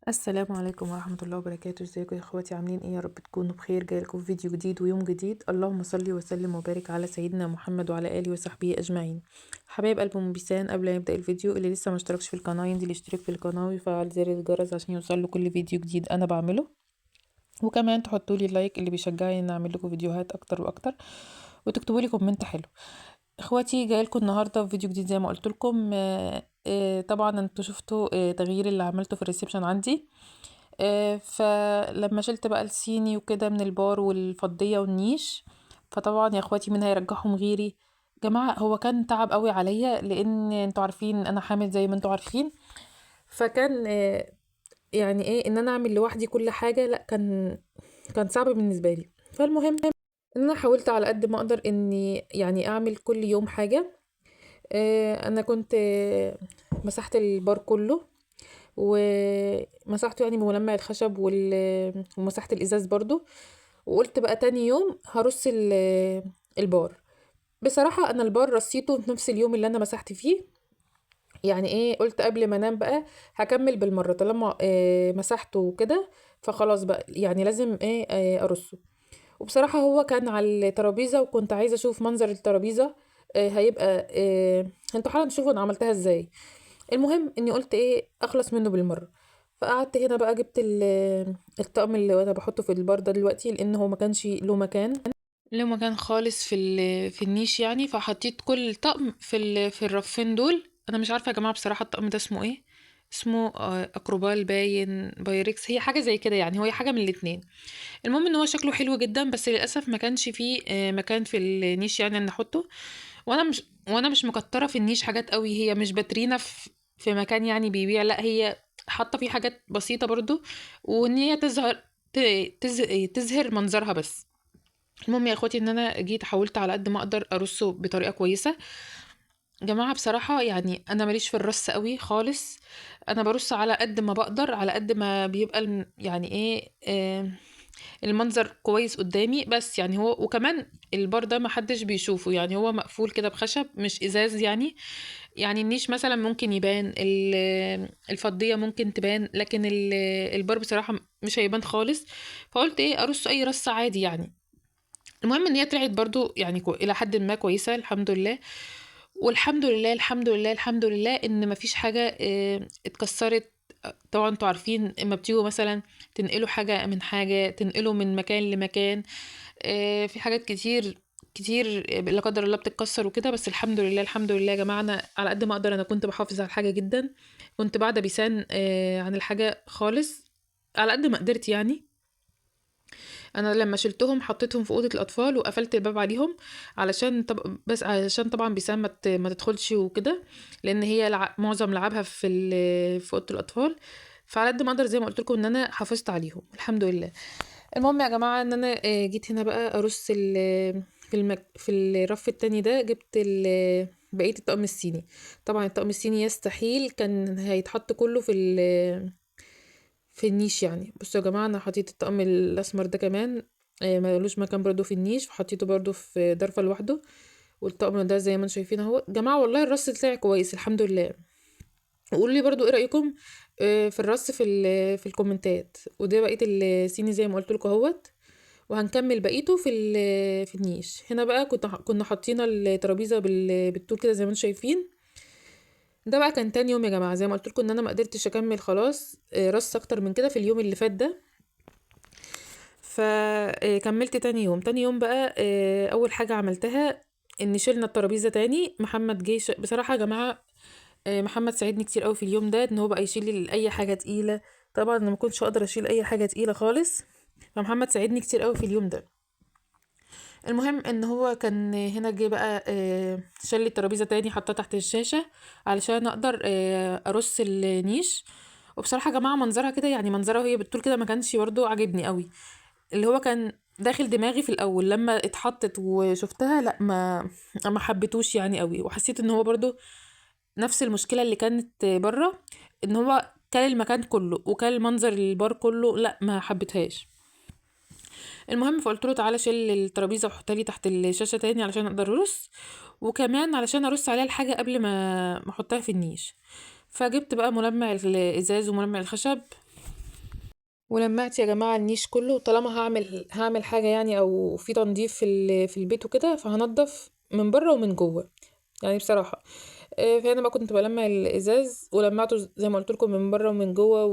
السلام عليكم ورحمة الله وبركاته. ازيكم يا اخواتي؟ عاملين ايه؟ يا رب تكونوا بخير. جايلكم في فيديو جديد ويوم جديد. اللهم صل وسلم وبارك على سيدنا محمد وعلى اله وصحبه اجمعين. حبايب قلب ام بيسان، قبل ما يبدأ الفيديو، اللي لسه ما اشتركش في القناة ينزل يشترك في القناة ويفعل زر الجرس عشان يوصل له كل فيديو جديد انا بعمله، وكمان تحطوا لي لايك اللي بيشجعني ان اعمل لكم فيديوهات اكتر واكتر، وتكتبوا لي كومنت حلو. اخواتي، جايلكم النهارده في فيديو جديد زي ما قلت لكم. طبعا انتوا شفتوا تغيير اللي عملته في الريسبشن عندي. فلما شلت بقى الصيني وكده من البار والفضية والنيش، فطبعا يا اخواتي مين هيرجعهم غيري؟ جماعة، هو كان تعب قوي عليا لان انتوا عارفين انا حامل زي ما انتوا عارفين. فكان يعني ايه ان انا اعمل لوحدي كل حاجة؟ لا، كان صعب بالنسبة لي. فالمهم ان انا حاولت على قد ما اقدر اني يعني اعمل كل يوم حاجة. انا كنت مسحت البار كله ومسحته يعني بملمع الخشب ومسحت الازاز برضو. وقلت بقى تاني يوم هرص البار. بصراحة انا البار رصيته في نفس اليوم اللي انا مسحت فيه. يعني ايه، قلت قبل ما انام بقى هكمل بالمرة طالما مسحته وكده، فخلاص بقى يعني لازم ايه ارصه. وبصراحة هو كان على الترابيزة وكنت عايزة اشوف منظر الترابيزة هيبقى انتوا حالا تشوفوا انا عملتها ازاي. المهم اني قلت ايه اخلص منه بالمره. فقعدت هنا بقى جبت الطقم اللي انا بحطه في البار ده دلوقتي، لان هو ما كانش له مكان خالص في النيش يعني. فحطيت كل طقم في الرفين دول. انا مش عارفه يا جماعه بصراحه الطقم ده اسمه ايه. اسمه اكروبال باين بايركس، هي حاجه زي كده يعني، هو حاجه من الاتنين. المهم ان هو شكله حلو جدا، بس للاسف ما كانش فيه مكان في النيش يعني ان احطه. وانا مش مكتره في النيش حاجات قوي، هي مش باترينا في مكان يعني بيبيع، لا هي حاطه فيه حاجات بسيطه برضو، وان هي تظهر منظرها بس. المهم يا اخواتي ان انا جيت حاولت على قد ما اقدر ارصه بطريقه كويسه. جماعه بصراحه يعني انا ماليش في الرص قوي خالص. انا برص على قد ما بقدر، على قد ما بيبقى يعني ايه المنظر كويس قدامي بس يعني. هو وكمان البار ده محدش بيشوفه يعني، هو مقفول كده بخشب مش ازاز يعني. يعني النيش مثلا ممكن يبان، الفضية ممكن تبان، لكن البار بصراحة مش هيبان خالص. فقلت ايه ارص اي رصة عادي يعني. المهم ان هي طلعت برضو يعني الى حد ما كويسة الحمد لله. والحمد لله الحمد لله الحمد لله ان مفيش حاجة اتكسرت. طبعا انتوا عارفين اما بتيجوا مثلا تنقلوا حاجة من حاجة، تنقلوا من مكان لمكان، في حاجات كتير كتير لا قدر الله بتتكسر وكده. بس الحمد لله الحمد لله يا جماعة، انا على قد ما اقدر انا كنت بحافظ على الحاجة جدا. كنت بعد بيسان عن الحاجة خالص على قد ما قدرت يعني. انا لما شلتهم حطيتهم في اوضه الاطفال وقفلت الباب عليهم، بس علشان طبعا بيسام ما تدخلش وكده، لان هي معظم لعبها في اوضه الاطفال. فعلى قد ما اقدر زي ما قلت لكم ان انا حافظت عليهم الحمد لله. المهم يا جماعه ان انا جيت هنا بقى ارص في الرف التاني ده، جبت بقيه الطقم الصيني. طبعا الطقم الصيني يستحيل كان هيتحط كله في النيش يعني. بصوا يا جماعه انا حطيت الطقم الاسمر ده كمان، ملوش مكان برضو في النيش، فحطيته برضو في ضرفه لوحده. والطقم ده زي ما انتم شايفين اهو. جماعه والله الرص طلع كويس الحمد لله. وقولوا لي برضو ايه رايكم في الرص في الكومنتات. وده بقيه الصيني زي ما قلت لكم اهوت. وهنكمل بقيته في النيش. هنا بقى كنا حاطين الترابيزه بالطول كده زي ما انتم شايفين. ده بقى كان تاني يوم يا جماعه، زي ما قلت لكم ان انا ما قدرتش اكمل خلاص رص اكتر من كده في اليوم اللي فات ده. فكملت تاني يوم بقى. اول حاجه عملتها ان شلنا الترابيزه تاني. محمد جه بصراحه يا جماعه محمد ساعدني كتير قوي في اليوم ده، ان هو بقى يشيل لي اي حاجه تقيله. طبعا انا ما كنتش اقدر اشيل اي حاجه تقيله خالص، فمحمد ساعدني كتير قوي في اليوم ده. المهم ان هو كان هنا جه بقى شال لي الترابيزه تاني، حطها تحت الشاشه علشان اقدر ارص النيش. وبصراحه يا جماعه منظرها كده يعني، منظرها وهي بالطول كده ما كانش برضه عاجبني قوي. اللي هو كان داخل دماغي في الاول لما اتحطت وشفتها، لا ما حبيتوش يعني قوي. وحسيت ان هو برضو نفس المشكله اللي كانت بره، ان هو كل المكان كله وكل منظر البار كله، لا ما حبيتهاش. المهم فقلت له تعالى شيل الترابيزه وحطها لي تحت الشاشه تاني علشان اقدر ارص، وكمان علشان ارص عليها الحاجه قبل ما احطها في النيش. فجبت بقى ملمع الازاز وملمع الخشب ولمعت يا جماعة النيش كله. طالما هعمل حاجة يعني او في تنظيف في البيت وكده، فهنضف من بره ومن جوه يعني بصراحة. فانا بقى كنت بلمع الازاز ولمعته زي ما قلت لكم من بره ومن جوه،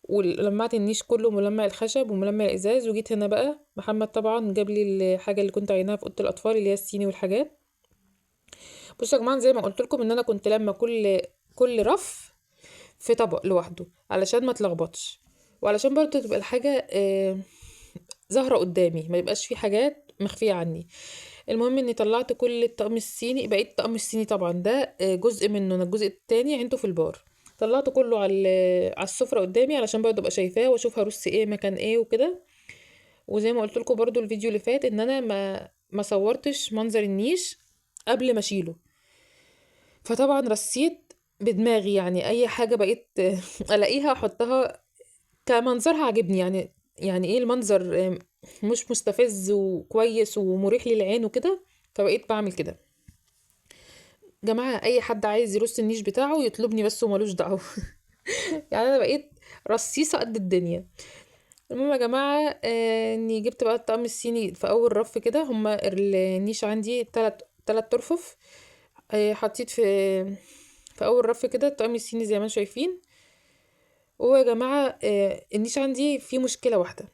ولمعت النيش كله، ملمع الخشب وملمع الازاز. وجيت هنا بقى محمد طبعا جاب لي الحاجه اللي كنت عايناها في اوضه الاطفال، اللي هي الصيني والحاجات. بصوا يا جماعه، زي ما قلت لكم ان انا كنت لما كل رف في طبق لوحده علشان ما تلخبطش، وعلشان برضه تبقى الحاجه ظاهره قدامي، ما يبقاش في حاجات مخفيه عني. المهم اني طلعت كل الطقم الصيني، بقيت الطقم الصيني طبعا ده جزء منه، أنا الجزء التاني عينته في البار. طلعته كله على السفرة قدامي علشان برضه ابقى شايفاه واشوف هرص ايه مكان ايه وكده. وزي ما قلت لكم برضه الفيديو اللي فات ان انا ما صورتش منظر النيش قبل ما اشيله. فطبعا رصيت بدماغي، يعني اي حاجة بقيت الاقيها احطها كمنظرها عجبني. يعني ايه المنظر مش مستفز وكويس ومريح للعين وكده، فبقيت بعمل كده. جماعة اي حد عايز يرص النيش بتاعه يطلبني بس وملوش دعوة. يعني انا بقيت رصيصة قد الدنيا. المهم يا جماعة اني جبت بقى الطقم الصيني في اول رف كده. هما النيش عندي تلات ترفف. حطيت في اول رف كده الطقم الصيني زي ما انتم شايفين. ويا جماعة النيش عندي فيه مشكلة واحدة،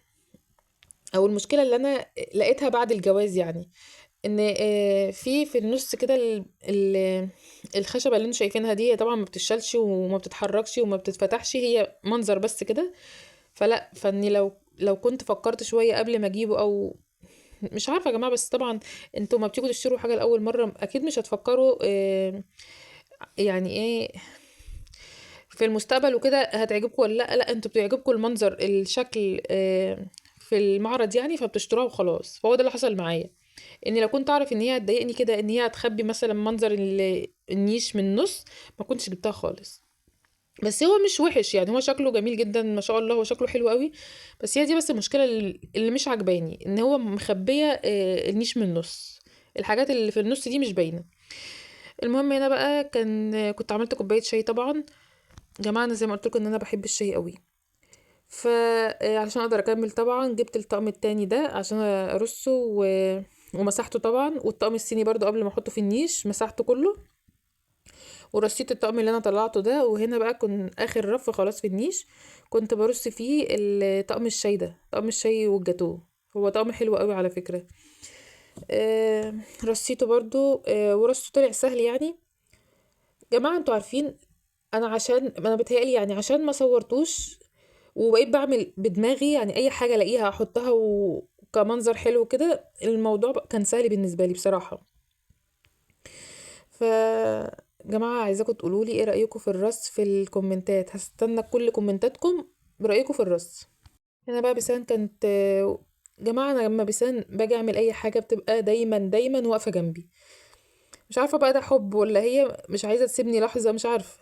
او المشكلة اللي انا لقيتها بعد الجواز يعني. ان في النص كده الخشبه اللي انتوا شايفينها دي، هي طبعا ما بتشالش وما بتتحركش وما بتتفتحش، هي منظر بس كده. فاني لو كنت فكرت شويه قبل ما اجيبه، او مش عارفه يا جماعه، بس طبعا انتوا ما بتيجوا تشتروا حاجه لاول مره اكيد مش هتفكروا يعني ايه في المستقبل وكده هتعجبكم ولا لا. لا، انتوا بتعجبكم المنظر، الشكل في المعرض يعني، فبتشتروها وخلاص. فهو ده اللي حصل معايا. اني لو كنت اعرف ان هي هتضايقني كده، ان هي هتخبي مثلا منظر النيش من النص، ما كنتش جبتها خالص. بس هو مش وحش يعني، هو شكله جميل جدا ما شاء الله، هو شكله حلو قوي. بس هي دي بس المشكله اللي مش عجباني، ان هو مخبيه النيش من النص. الحاجات اللي في النص دي مش باينه. المهم هنا بقى كنت عملت كوبايه شاي طبعا. جماعه انا زي ما قلت لكم ان انا بحب الشاي قوي. علشان اقدر اكمل طبعا جبت الطقم التاني ده عشان ارصه ومسحته طبعا. والطقم الصيني برضو قبل ما احطه في النيش مسحته كله، ورصيت الطقم اللي انا طلعته ده. وهنا بقى اخر رف خلاص في النيش كنت برص فيه طقم الشاي ده، طقم الشاي والجاتوه. هو طقم حلو قوي على فكرة. رصيته برضو ورصه طلع سهل يعني. جماعة انتوا عارفين، انا بتهيألي يعني عشان ما صورتوش وبقيت بعمل بدماغي، يعني اي حاجة الاقيها احطها وكمنظر حلو كده. الموضوع كان سهل بالنسبة لي بصراحة. ف جماعة عايزاكم تقولوا لي ايه رأيكم في الرص في الكومنتات. هستنى كل كومنتاتكم برأيكم في الرص. هنا بقى بيسان كانت جماعة انا لما بيسان باجي اعمل اي حاجة بتبقى دايما واقفة جنبي. مش عارفة بقى ده حب ولا هي مش عايزة تسيبني لحظة، مش عارفة.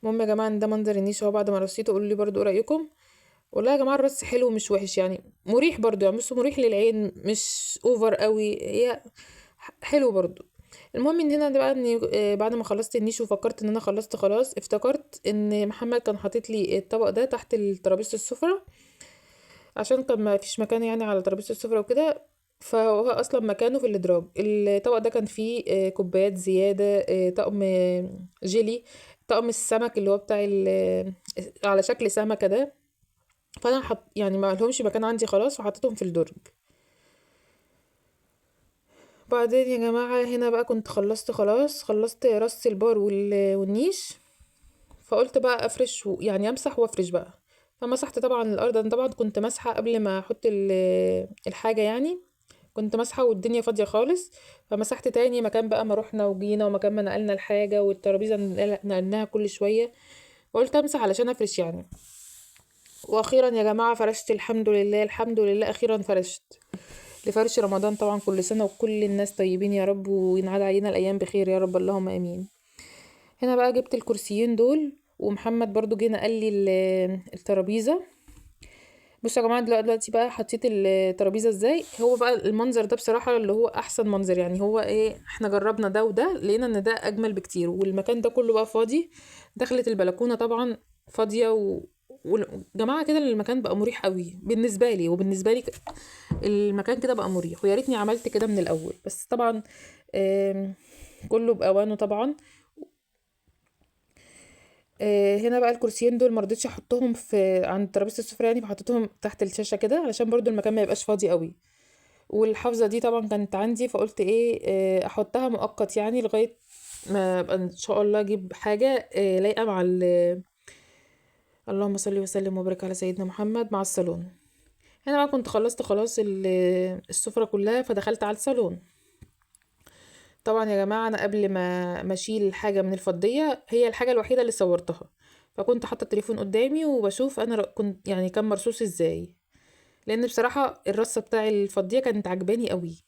المهم يا جماعة ان ده منظر النيش اهو بعد ما رصيته. قولوا لي برضو ايه رأيكم. والله يا جماعة الرص حلو ومش وحش يعني، مريح برضو يعني، بس مريح للعين مش اوفر قوي، هي حلو برضو. المهم ان هنا ده بقى اني بعد ما خلصت النيش وفكرت ان انا خلصت خلاص، افتكرت ان محمد كان حاطط لي الطبق ده تحت ترابيزه السفرة، عشان كان ما فيش مكان يعني على ترابيزه السفرة وكده. فهو اصلا مكانه في الادراج. الطبق ده كان فيه كوبايات زياده، طقم جيلي، طقم السمك اللي هو بتاع على شكل سمكه ده. فانا يعني ما لهمش مكان عندي خلاص وحطيتهم في الدرج. بعدين يا جماعة هنا بقى كنت خلاص خلصت رص البار والنيش. فقلت بقى افرش يعني امسح وافرش بقى. فمسحت طبعا الارض. انا طبعا كنت مسحة قبل ما احط الحاجة يعني، كنت مسحة والدنيا فاضية خالص. فمسحت تاني مكان بقى ما رحنا وجينا، ومكان ما نقلنا الحاجة، والترابيزة نقلناها كل شوية. وقلت امسح علشان افرش يعني. واخيرا يا جماعة فرشت، الحمد لله اخيرا فرشت. لفرش رمضان طبعا. كل سنة وكل الناس طيبين يا رب، وينعاد علينا الأيام بخير يا رب، اللهم أمين. هنا بقى جبت الكرسيين دول، ومحمد برضو جينا قال لي الترابيزة. بصوا يا جماعة دلوقتي بقى حطيت الترابيزة ازاي. هو بقى المنظر ده بصراحة اللي هو أحسن منظر يعني. هو ايه، احنا جربنا ده وده لقينا ان ده أجمل بكتير. والمكان ده كله بقى فاضي، دخلت البلكونة طبعا فاضية وجماعه كده المكان بقى مريح قوي بالنسبه لي، وبالنسبه لي المكان كده بقى مريح، ويا ريتني عملت كده من الاول. بس طبعا كله باوانه طبعا. هنا بقى الكرسيين دول مرضتش احطهم في عند ترابيزه السفره يعني، فحطيتهم تحت الشاشه كده علشان برضو المكان ما يبقاش فاضي قوي. والحافظه دي طبعا كانت عندي، فقلت ايه احطها مؤقت يعني لغايه ما ابقى ان شاء الله اجيب حاجه لايقه مع اللهم صل وسلم وبارك على سيدنا محمد مع الصالون. هنا بقى كنت خلصت خلاص السفره كلها، فدخلت على الصالون. طبعا يا جماعه انا قبل ما اشيل الحاجه من الفضيه، هي الحاجه الوحيده اللي صورتها، فكنت حاطه التليفون قدامي وبشوف انا كنت يعني كان مرصوص ازاي، لان بصراحه الرصه بتاع الفضيه كانت عجباني قوي،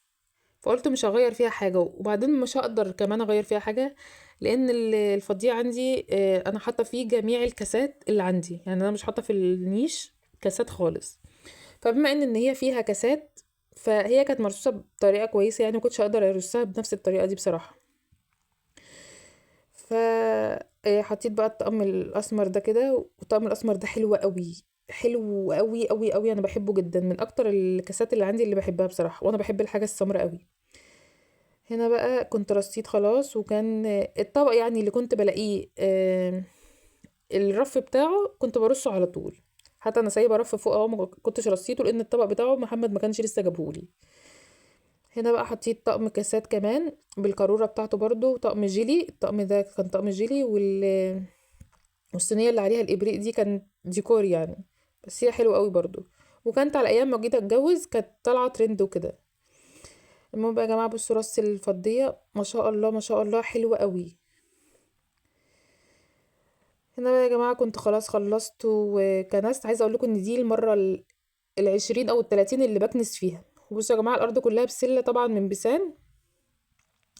فقلت مش هغير فيها حاجه، وبعدين مش هقدر كمان اغير فيها حاجه، لان الفضيه عندي انا حاطه فيه جميع الكاسات اللي عندي، يعني انا مش حاطه في النيش كاسات خالص. فبما ان هي فيها كاسات، فهي كانت مرصوصه بطريقه كويسه يعني، مكنتش اقدر ارصها بنفس الطريقه دي بصراحه. ف حطيت بقى الطقم الاسمر ده كده، والطقم الاسمر ده حلو قوي، حلو قوي قوي قوي، انا بحبه جدا، من اكتر الكاسات اللي عندي اللي بحبها بصراحه، وانا بحب الحاجه السمراء قوي. هنا بقى كنت رصيت خلاص، وكان الطبق يعني اللي كنت بلاقيه الرف بتاعه كنت برصه على طول، حتى انا سايبه رف فوق اهو ما كنتش رصيته، لان الطبق بتاعه محمد ما كانش لسه جابهولي. هنا بقى حطيت طقم كاسات كمان بالقارورة بتاعته برضو، طقم جيلي، الطقم ده كان طقم جيلي، والصينية اللي عليها الإبريق دي كان ديكور يعني، بس هي حلوة قوي برضو، وكانت على أيام ما جيت أتجوز كانت طالعة ترند وكده. المهم بقى يا جماعة بصوا رص الفضية، ما شاء الله ما شاء الله حلوة قوي. هنا بقى يا جماعة كنت خلاص خلصت وكنست، عايزة أقول لكم إن دي المرة ال20 أو ال30 اللي بكنس فيها. وبصوا يا جماعة الأرض كلها بسلة طبعا من بسان،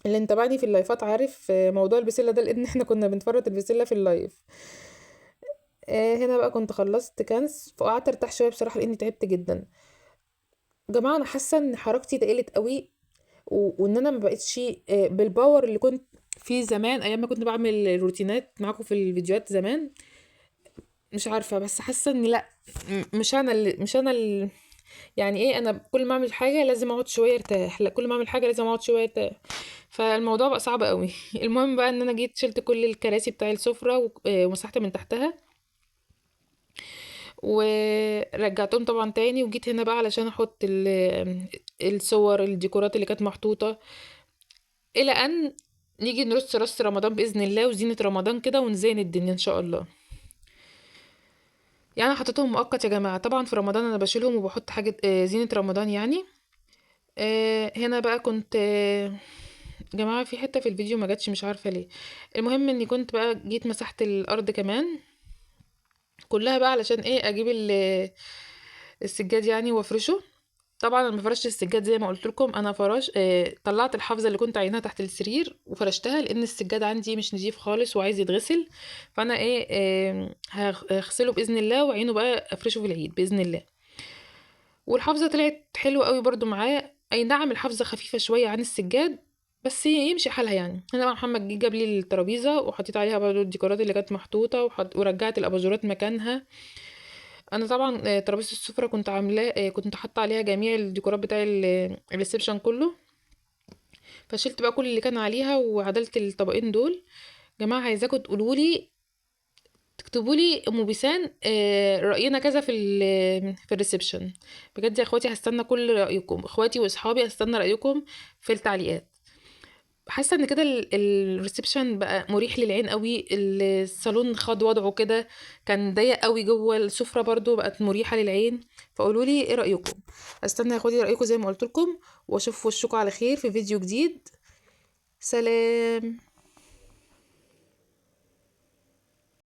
اللي انتبعني في اللايفات عارف موضوع البسلة ده، لان احنا كنا بنفرط البسلة في اللايف. هنا بقى كنت خلصت كنس، فقعدت ارتاح شويه بصراحه لاني تعبت جدا. جماعه انا حاسه ان حركتي تقلت قوي، وان انا ما بقتش بالباور اللي كنت فيه زمان، ايام ما كنت بعمل روتينات معاكم في الفيديوهات زمان. مش عارفه، بس حاسه ان لا، مش انا اللي يعني ايه، انا كل ما اعمل حاجه لازم اقعد شويه ارتاح، لا كل ما اعمل حاجه لازم اقعد شويه ارتاح، فالموضوع بقى صعب قوي. المهم بقى ان انا جيت شلت كل الكراسي بتاع السفره ومسحت من تحتها، ورجعتهم طبعا تاني، وجيت هنا بقى علشان احط الصور الديكورات اللي كانت محطوطه، الى ان نيجي نرص رص رمضان باذن الله وزينه رمضان كده، ونزين الدنيا ان شاء الله. يعني انا حطيتهم مؤقت يا جماعه، طبعا في رمضان انا بشيلهم وبحط حاجه زينه رمضان يعني. هنا بقى كنت جماعة في حتة في الفيديو ما جاتش مش عارفة ليه. المهم اني كنت بقى جيت مسحت الارض كمان كلها بقى علشان ايه اجيب السجاد يعني وافرشه. طبعا انا ما فرشتش السجاد زي ما قلت لكم، انا فراش طلعت الحافظه اللي كنت عينها تحت السرير وفرشتها، لان السجاد عندي مش نظيف خالص وعايز يتغسل، فانا ايه هغسله باذن الله، وعينه بقى افرشه في العيد باذن الله. والحافظه طلعت حلوه قوي برضو معاه، اي نعم الحافظه خفيفه شويه عن السجاد، بس يمشي حالها يعني. هنا بقى محمد جه جاب لي الترابيزه وحطيت عليها برضو الديكورات اللي كانت محطوطه، ورجعت الاباجورات مكانها. انا طبعا ترابيزه السفره كنت عاملاه كنت حاطه عليها جميع الديكورات بتاع الريسبشن كله، فشلت بقى كل اللي كان عليها وعدلت الطبقين دول. جماعه عايزاكم تقولوا لي، تكتبوا لي ام بيسان راينا كذا في الريسبشن. بجد يا اخواتي هستنى كل رايكم، اخواتي واصحابي هستنى رايكم في التعليقات. حاسه ان كده الريسبشن بقى مريح للعين قوي، الصالون خد وضعه كده، كان ضيق قوي جوه، السفره برضو بقت مريحه للعين. فقولوا لي ايه رايكم، استنى يا اخواتي رايكم زي ما قلت لكم، واشوف وشكم على خير في فيديو جديد. سلام.